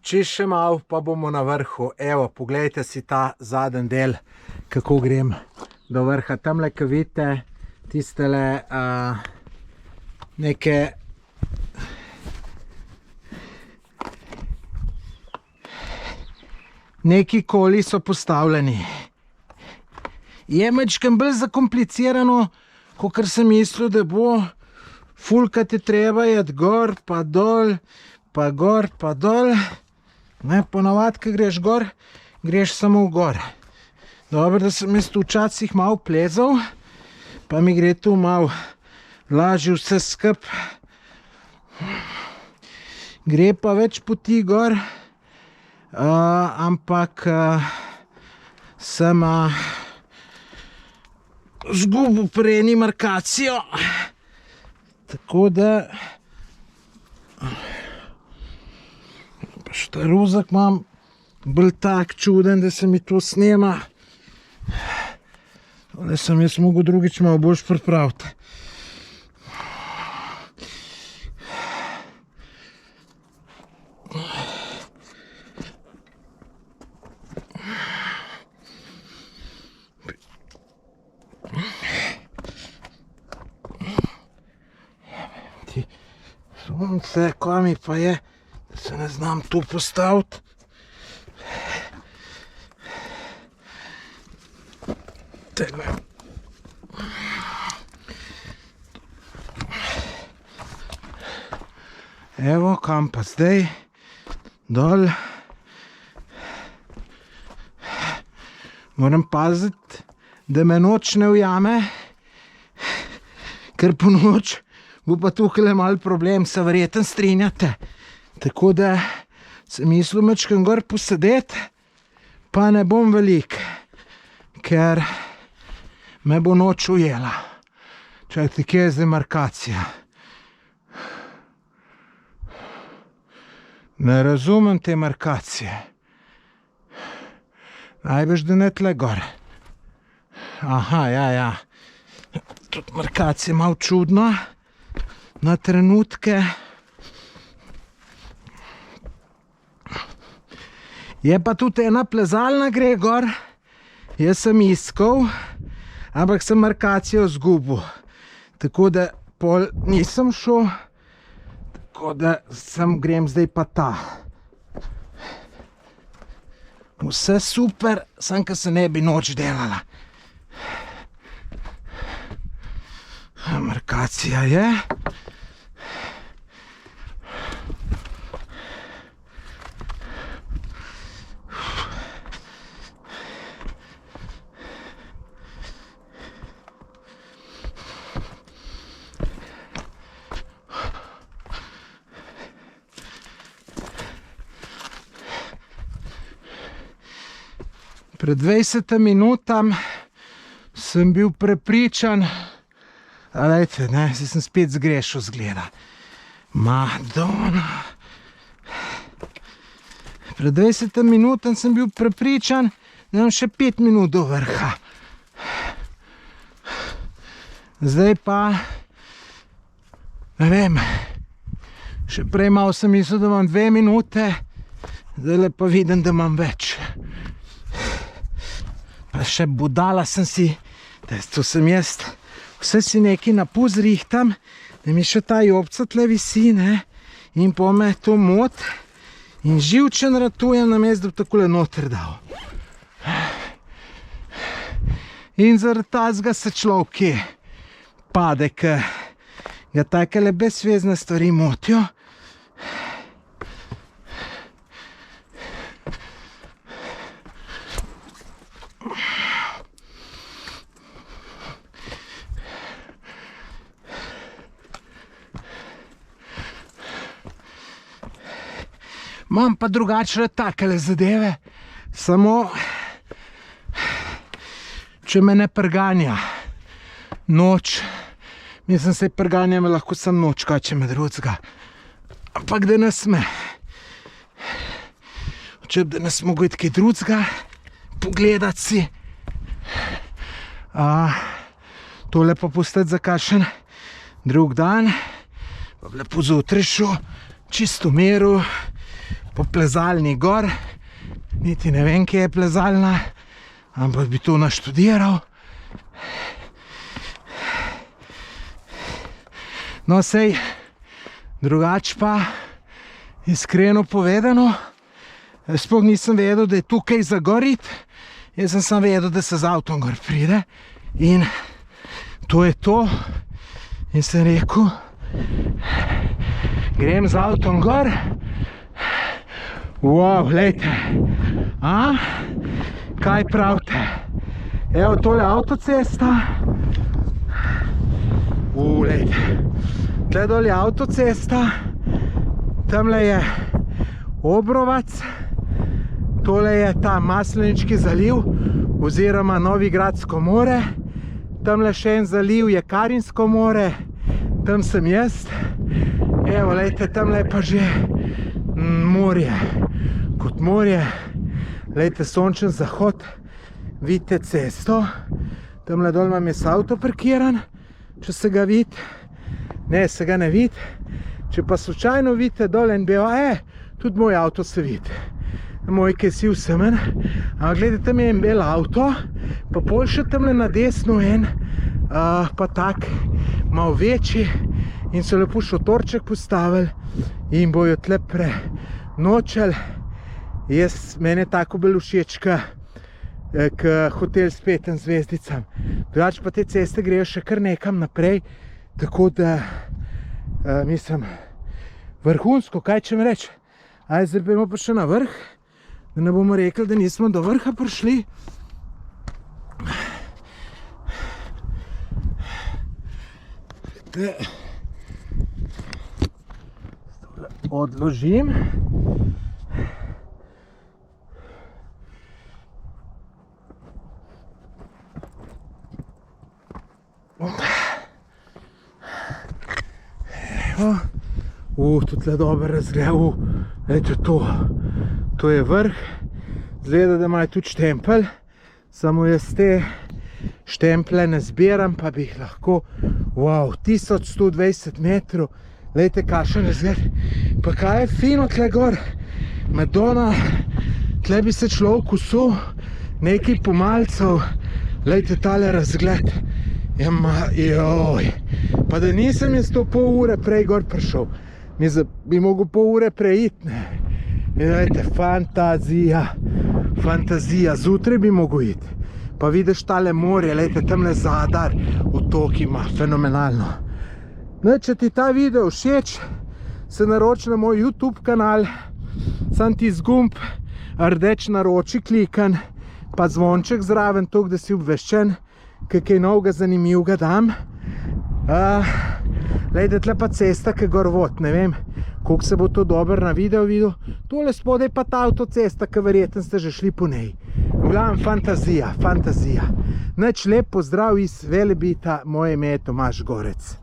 Čisto še malo, pa bomo na vrhu. Evo, poglejte si ta zadnji del, kako grem do vrha. Tamle, ko vidite, tistele neke neki koli so postavljeni. Je majčkeno bolj zakomplicirano, kakor sem mislil, da bo. Fulkat je treba iti gor, pa dol, pa gor, pa dol. Ne, ponavadi, ko greš gor, greš samo gor. Dobro, da sem jaz tu včasih malo plezal, pa mi gre tu malo lažje vse skup. Gre pa več poti gor, ampak sem zgubil pri eni markacijo. Tako da pa štaruzak imam bolj tak čuden, da se mi to snema. Tole sem jaz mogel drugič malo boljš pripraviti. Sonce, kaj mi pa je, da se ne znam tu postaviti. Tega. Evo, kam pa zdaj, dol. Moram paziti, da me noč ne ujame, ker po noč bo pa tukaj malo problem, se verjetno strinjate. Tako da sem mislil majčkeno gor posedeti, pa ne bom velik, ker me bo noč ujela. Čakajte, kje je zdaj markacija? Ne razumem te markacije. Najbrž, da ne tle gor. Aha, ja. Tudi markacija je malo čudna. Na trenutke. Je pa tudi ena plezalna gre gor. Jaz sem iskal, ampak sem markacijo zgubil. Tako da pol nisem šel. Tako da grem zdaj pa ta. Vse super, samo ko se ne bi noč delala. Markacija je. Pred 20 minutam sem bil prepričan, lejte, ne, sem spet zgrešil zgleda. Madonna. Pred 20 minutam sem bil prepričan, da imam še 5 minut do vrha. Zdaj pa, ne vem, še prej malo sem mislil, da imam 2 minute, zdaj pa vidim, da imam več. Pa še budala sem si, da to sem jaz, vse si nekaj napuz rihtam, da mi še ta jobca tle visi, ne, in po me to mot in živčen ratujem namesto, da bi takole noter dal. In zaradi tazga se človek pade, ke ga takele bezvezne stvari motijo. Imam pa drugače takele zadeve, samo če me ne prganja noč, mislim, se prganja me lahko sam noč, kaj če me drugega, ampak da ne sme. Če bi da ne smo gojiti kaj drugega, pogledati si, tole pa postati za kakšen drug dan, pa bi lepo zjutraj šel, čisto miru, po plezalni gor. Niti ne vem, kje je plezalna, ampak bi to naštudiral. No, sej, drugače pa, iskreno povedano, sploh nisem vedel, da je tukaj za gorit. Jaz sem vedel, da se z avtom gor pride. In to je to. In sem rekel, grem z avtom gor. Wow, glejte. Kaj pravite? Evo, tole avtocesta. Glejte. Tle dol je avtocesta. Tamle je Obrovac. Tole je ta Masleniški zaliv oziroma Novigradsko more. Tamle še en zaliv je Karinsko more. Tam sem jaz. Evo, lejte, tamle je pa že morje. Kot morje. Lejte, sončen zahod. Vidite cesto. Tamle dol imam jaz avto parkiran, če se ga vidi. Ne, se ga ne vidi. Če pa slučajno vidite dol en bel, tudi moj avto se vidi. Moj, ki si vsemen. Ampak gledajte, tam je en bel avto, pa pol še tamle na desno en, pa tak, malo večji, in so lepo šotorček postavili in bojo tle prenočili. Mene tako bolj všeč, k hotel s 5 zvezdicam. Drugače pa te ceste grejo še kar nekam naprej, tako da, mislim, vrhunsko, kaj če mi reči. Zdaj bomo pa še na vrh, da ne bomo rekli, da nismo do vrha prišli. Odložim. Tukaj je dober razgled. Ejte to. To je vrh. Zgleda, da imajo tudi štempelj. Samo jaz te štemplje ne zbiram, pa bi jih lahko. 1120 metrov. Lejte, kakšen razgled. Pa kaj je fino tle gor. Madonna. Tle bi se človek usul. Nekaj pomalcev. Lejte, tale razgled. Joj. Pa da nisem jaz to pol ure prej gor prišel. Bi mogel pol ure preiti, ne. Lejte, fantazija. Fantazija. Zjutraj bi mogel iti. Pa vidiš tale morje, lejte, tamle Zadar, otok ima, fenomenalno. No, če ti ta video všeč, se naroči na moj YouTube kanal, sam ti zgumb rdeč naroči klikan, pa zvonček zraven, toliko, da si obveščen, kaj novega zanimivega dam. Lejte, tle pa cesta, ki gor vod, ne vem, koliko se bo to dobro na video videl. Tole spodaj pa ta avtocesta, ki verjetno ste že šli po njej. V glavnem, fantazija, fantazija. Nič lep pozdrav iz Velebita, moje ime je Tomaž Gorec.